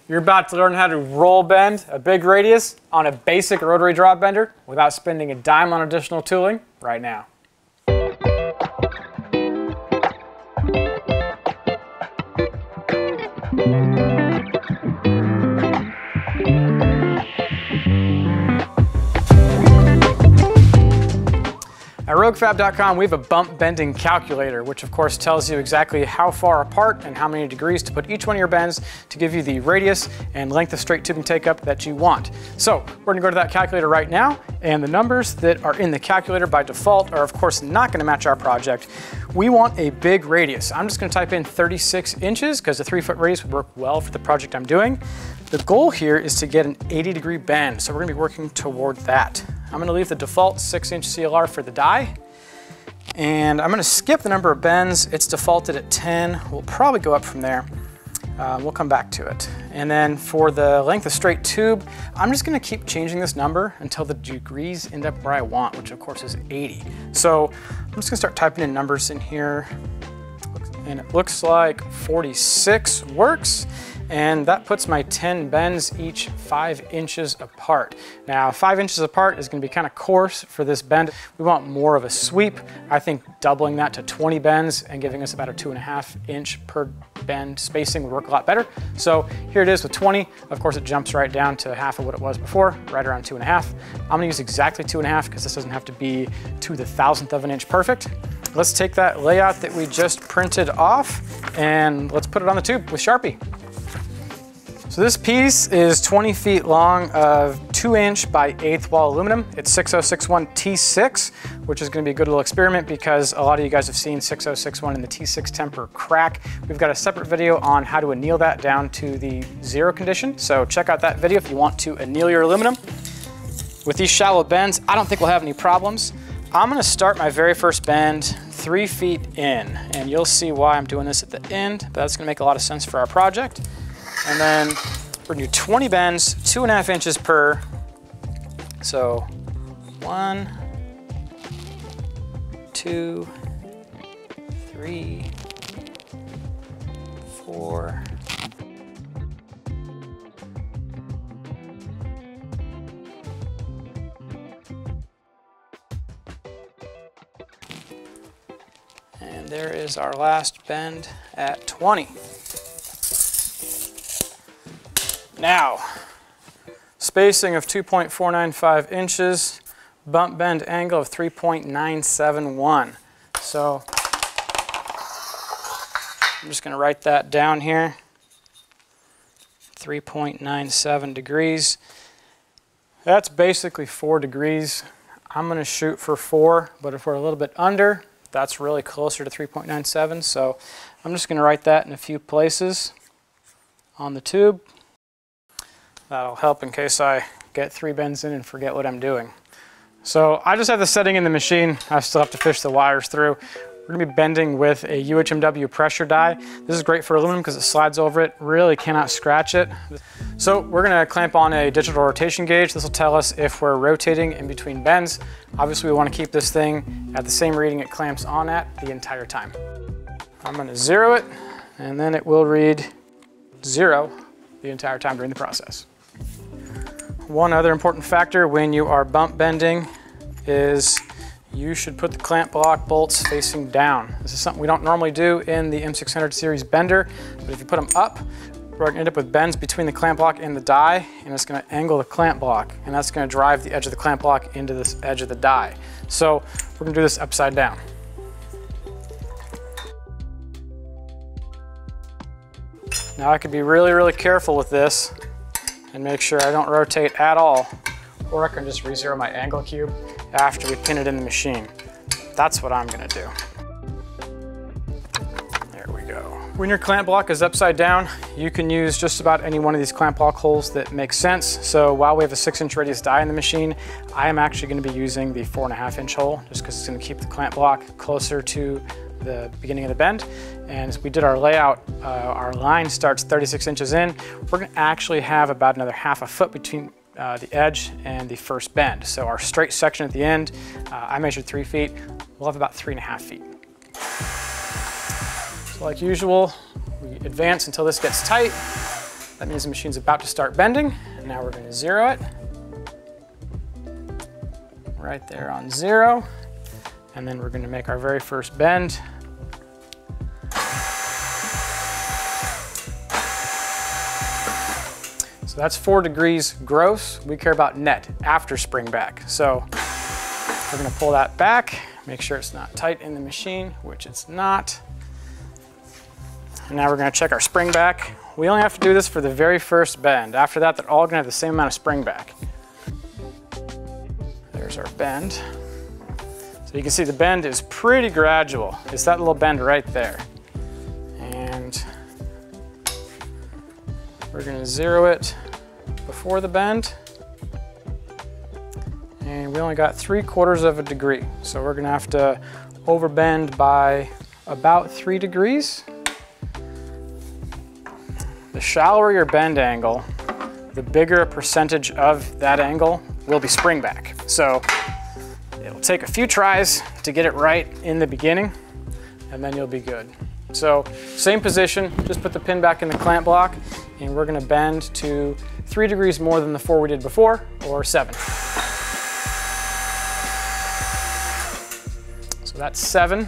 You're about to learn how to roll bend a big radius on a basic rotary drop bender without spending a dime on additional tooling right now. At RogueFab.com, we have a bump bending calculator, which of course tells you exactly how far apart and how many degrees to put each one of your bends to give you the radius and length of straight tubing take up that you want. So we're gonna go to that calculator right now, and the numbers that are in the calculator by default are of course not gonna match our project. We want a big radius. I'm just gonna type in 36 inches because a 3-foot radius would work well for the project I'm doing. The goal here is to get an 80-degree bend, so we're gonna be working toward that. I'm gonna leave the default 6-inch CLR for the die, and I'm gonna skip the number of bends. It's defaulted at 10. We'll probably go up from there. We'll come back to it. And then for the length of straight tube, I'm just gonna keep changing this number until the degrees end up where I want, which of course is 80. So I'm just gonna start typing in numbers in here, and it looks like 46 works. And that puts my 10 bends each 5 inches apart. Now 5 inches apart is going to be kind of coarse for this bend. We want more of a sweep. I think doubling that to 20 bends and giving us about a 2.5 inch per bend spacing would work a lot better. So here it is with 20. Of course it jumps right down to half of what it was before, right around 2.5. I'm going to use exactly 2.5 because this doesn't have to be to the 1,000th of an inch perfect. Let's take that layout that we just printed off and let's put it on the tube with Sharpie. So this piece is 20 feet long of 2-inch by 1/8 wall aluminum. It's 6061 T6, which is going to be a good little experiment because a lot of you guys have seen 6061 in the T6 temper crack. We've got a separate video on how to anneal that down to the 0 condition. So check out that video if you want to anneal your aluminum. With these shallow bends, I don't think we'll have any problems. I'm going to start my very first bend 3 feet in, and you'll see why I'm doing this at the end, but that's going to make a lot of sense for our project. And then we're gonna do 20 bends, 2.5 inches per. So 1, 2, 3, 4. And there is our last bend at 20. Now, spacing of 2.495 inches, bump bend angle of 3.971. So I'm just going to write that down here, 3.97 degrees. That's basically 4 degrees. I'm going to shoot for 4, but if we're a little bit under, that's really closer to 3.97. So I'm just going to write that in a few places on the tube. That'll help in case I get 3 bends in and forget what I'm doing. So I just have the setting in the machine. I still have to fish the wires through. We're gonna be bending with a UHMW pressure die. This is great for aluminum because it slides over it, really cannot scratch it. So we're gonna clamp on a digital rotation gauge. This will tell us if we're rotating in between bends. Obviously we wanna keep this thing at the same reading it clamps on at the entire time. I'm gonna 0 it, and then it will read 0 the entire time during the process. One other important factor when you are bump bending is you should put the clamp block bolts facing down. This is something we don't normally do in the M600 series bender, but if you put them up, we're gonna end up with bends between the clamp block and the die, and it's gonna angle the clamp block, and that's gonna drive the edge of the clamp block into this edge of the die. So we're gonna do this upside down. Now I could be really, really careful with this and make sure I don't rotate at all, or I can just re-zero my angle cube after we pin it in the machine. That's what I'm gonna do. There we go. When your clamp block is upside down, you can use just about any one of these clamp block holes that makes sense. So while we have a 6-inch radius die in the machine, I am actually gonna be using the 4.5-inch hole just because it's gonna keep the clamp block closer to the beginning of the bend. And as we did our layout, our line starts 36 inches in. We're gonna actually have about another 1/2 foot between the edge and the first bend. So our straight section at the end, I measured 3 feet. We'll have about 3.5 feet. So like usual, we advance until this gets tight. That means the machine's about to start bending. And now we're going to 0 it. Right there on 0. And then we're going to make our very first bend. So that's 4 degrees gross. We care about net after spring back. So we're going to pull that back, make sure it's not tight in the machine, which it's not. And now we're going to check our spring back. We only have to do this for the very first bend. After that, they're all going to have the same amount of spring back. There's our bend. So you can see the bend is pretty gradual. It's that little bend right there. And we're going to 0 it before the bend. And we only got 3/4 of a degree. So we're going to have to overbend by about 3 degrees. The shallower your bend angle, the bigger a percentage of that angle will be spring back. So it'll take a few tries to get it right in the beginning, and then you'll be good. So same position, just put the pin back in the clamp block, and we're going to bend to 3 degrees more than the 4 we did before, or 7. So that's 7.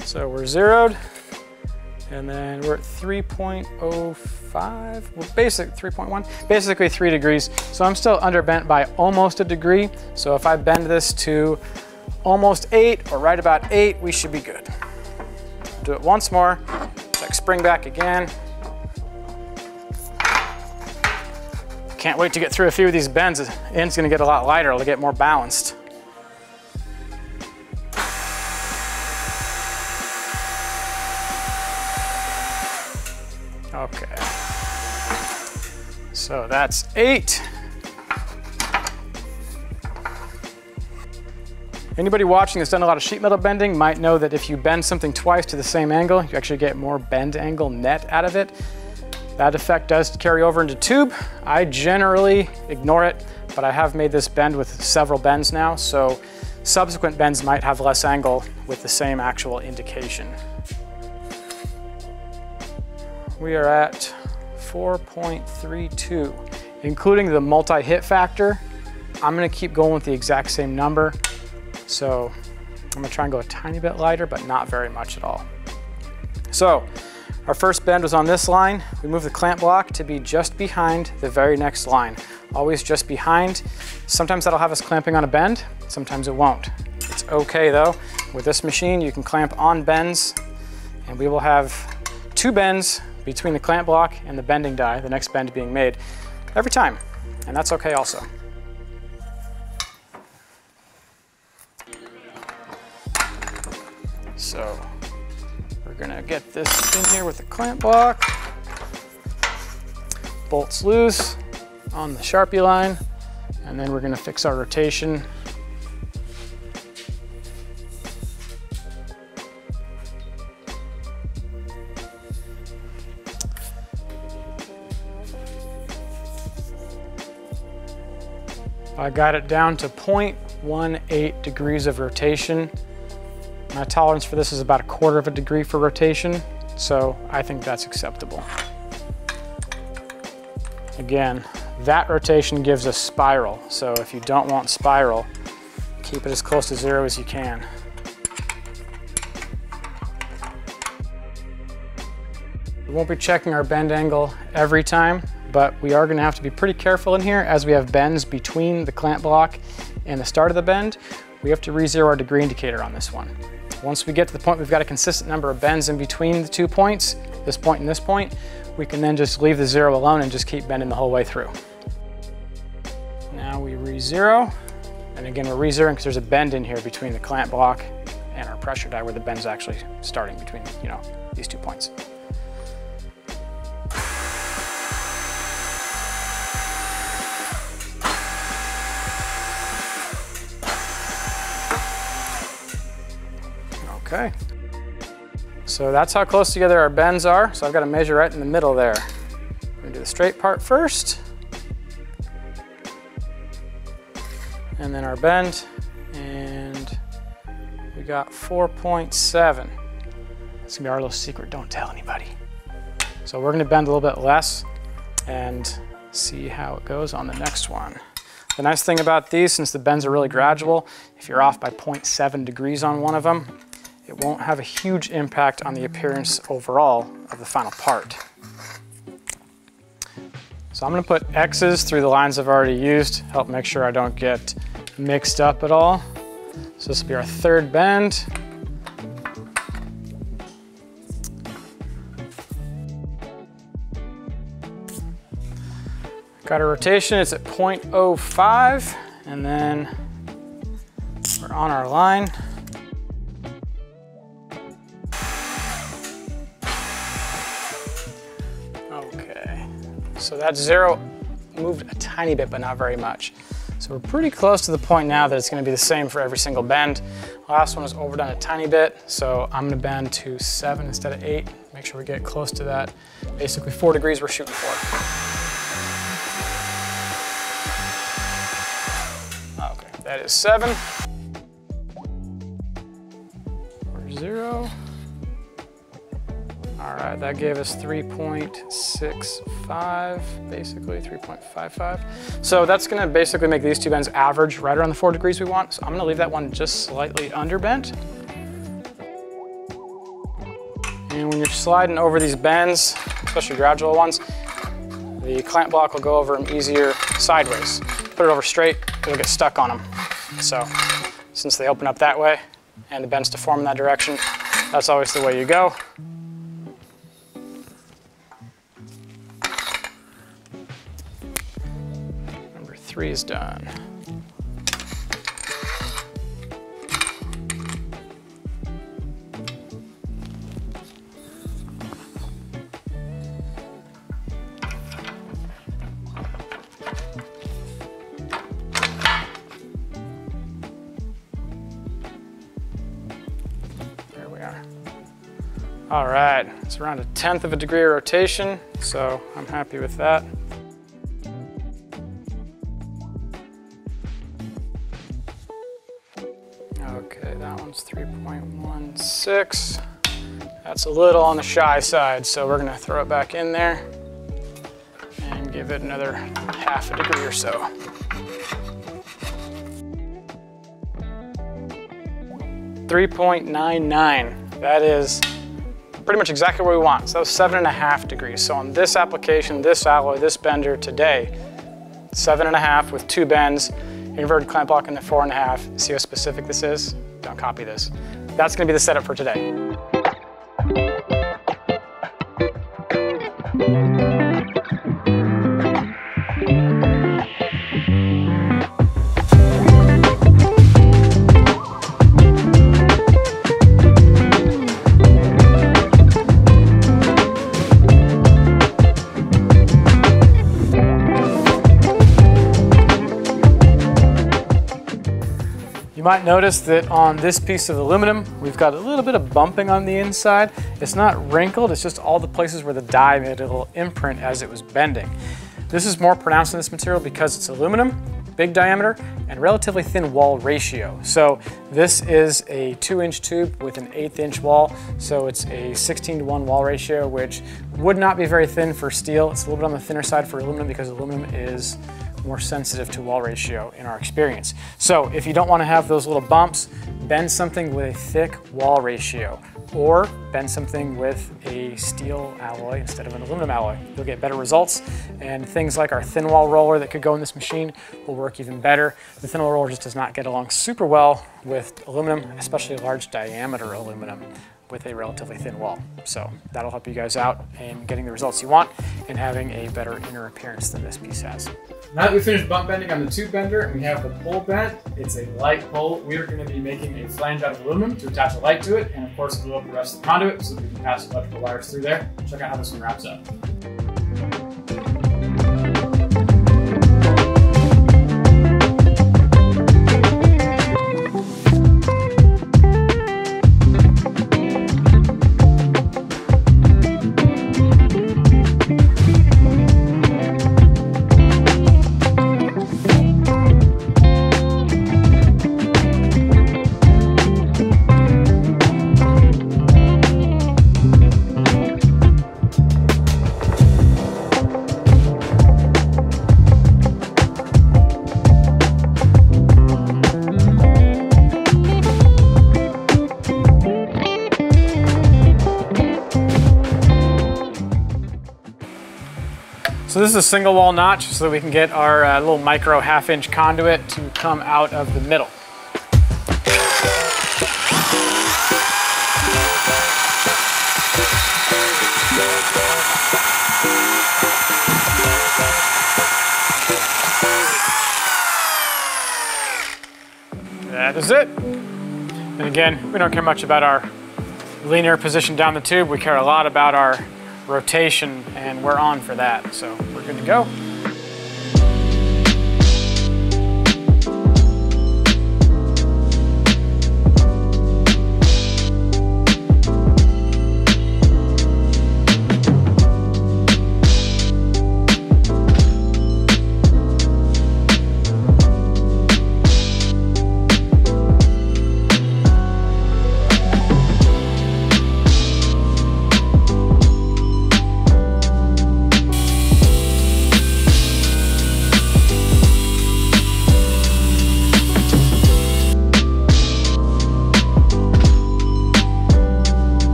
So we're 0'd, and then we're at 3.05, well, basically 3.1, basically 3 degrees. So I'm still underbent by almost a degree. So if I bend this to almost 8 or right about 8, we should be good. Do it once more, check spring back again. Can't wait to get through a few of these bends. The end's gonna get a lot lighter, it'll get more balanced. Okay, so that's 8. Anybody watching that's done a lot of sheet metal bending might know that if you bend something twice to the same angle, you actually get more bend angle net out of it. That effect does carry over into tube. I generally ignore it, but I have made this bend with several bends now, so subsequent bends might have less angle with the same actual indication. We are at 4.32, including the multi-hit factor. I'm gonna keep going with the exact same number. So I'm gonna try and go a tiny bit lighter, but not very much at all. So our first bend was on this line. We moved the clamp block to be just behind the very next line. Always just behind. Sometimes that'll have us clamping on a bend, sometimes it won't. It's okay though. With this machine, you can clamp on bends, and we will have 2 bends between the clamp block and the bending die, the next bend being made, every time, and that's okay also. So we're gonna get this in here with the clamp block, bolts loose on the Sharpie line, and then we're gonna fix our rotation. I got it down to 0.18 degrees of rotation. My tolerance for this is about 1/4 of a degree for rotation, so I think that's acceptable. Again, that rotation gives us spiral, so if you don't want spiral, keep it as close to 0 as you can. We won't be checking our bend angle every time, but we are gonna have to be pretty careful in here as we have bends between the clamp block and the start of the bend. We have to re-zero our degree indicator on this one. Once we get to the point we've got a consistent number of bends in between the 2 points, this point and this point, we can then just leave the 0 alone and just keep bending the whole way through. Now we re-zero, and again we're re-zeroing because there's a bend in here between the clamp block and our pressure die where the bend's actually starting between, these 2 points. Okay, so that's how close together our bends are. So I've got to measure right in the middle there. We're gonna do the straight part first, and then our bend, and we got 4.7. It's gonna be our little secret, don't tell anybody. So we're gonna bend a little bit less and see how it goes on the next one. The nice thing about these, since the bends are really gradual, if you're off by 0.7 degrees on one of them, it won't have a huge impact on the appearance overall of the final part. So I'm gonna put X's through the lines I've already used, help make sure I don't get mixed up at all. So this will be our third bend. Got a rotation, it's at 0.05, and then we're on our line. Okay, so that 0 moved a tiny bit, but not very much. So we're pretty close to the point now that it's gonna be the same for every single bend. Last one was overdone a tiny bit, so I'm gonna bend to 7 instead of 8. Make sure we get close to that. Basically 4 degrees we're shooting for. That is 7, or 0. All right, that gave us 3.65, basically 3.55. So that's gonna basically make these two bends average right around the 4 degrees we want. So I'm gonna leave that one just slightly underbent. And when you're sliding over these bends, especially gradual ones, the clamp block will go over them easier sideways. Put it over straight, it'll get stuck on them. So since they open up that way and the bends deform in that direction, that's always the way you go. Number 3 is done. All right, it's around 1/10 of a degree of rotation, so I'm happy with that. Okay, that one's 3.16. That's a little on the shy side, so we're gonna throw it back in there and give it another 1/2 degree or so. 3.99, that is pretty much exactly what we want. So that was 7.5 degrees. So on this application, this alloy, this bender today, 7.5 with 2 bends, inverted clamp block in the 4.5. See how specific this is? Don't copy this. That's gonna be the setup for today. You might notice that on this piece of aluminum, we've got a little bit of bumping on the inside. It's not wrinkled, it's just all the places where the die made a little imprint as it was bending. This is more pronounced in this material because it's aluminum, big diameter, and relatively thin wall ratio. So this is a 2-inch tube with an 1/8 inch wall, so it's a 16:1 wall ratio, which would not be very thin for steel. It's a little bit on the thinner side for aluminum because aluminum is more sensitive to wall ratio in our experience. So if you don't want to have those little bumps, bend something with a thick wall ratio, or bend something with a steel alloy instead of an aluminum alloy. You'll get better results, and things like our thin wall roller that could go in this machine will work even better. The thin wall roller just does not get along super well with aluminum, especially large diameter aluminum with a relatively thin wall. So that'll help you guys out in getting the results you want and having a better inner appearance than this piece has. Now that we finished bump bending on the tube bender and we have the pole bent, it's a light pole. We are going to be making a flange out of aluminum to attach a light to it, and of course glue up the rest of the conduit so that we can pass electrical wires through there. Check out how this one wraps up. So this is a single wall notch so that we can get our little micro 1/2-inch conduit to come out of the middle. That is it. And again, we don't care much about our linear position down the tube. We care a lot about our rotation, and we're on for that. So we're good to go.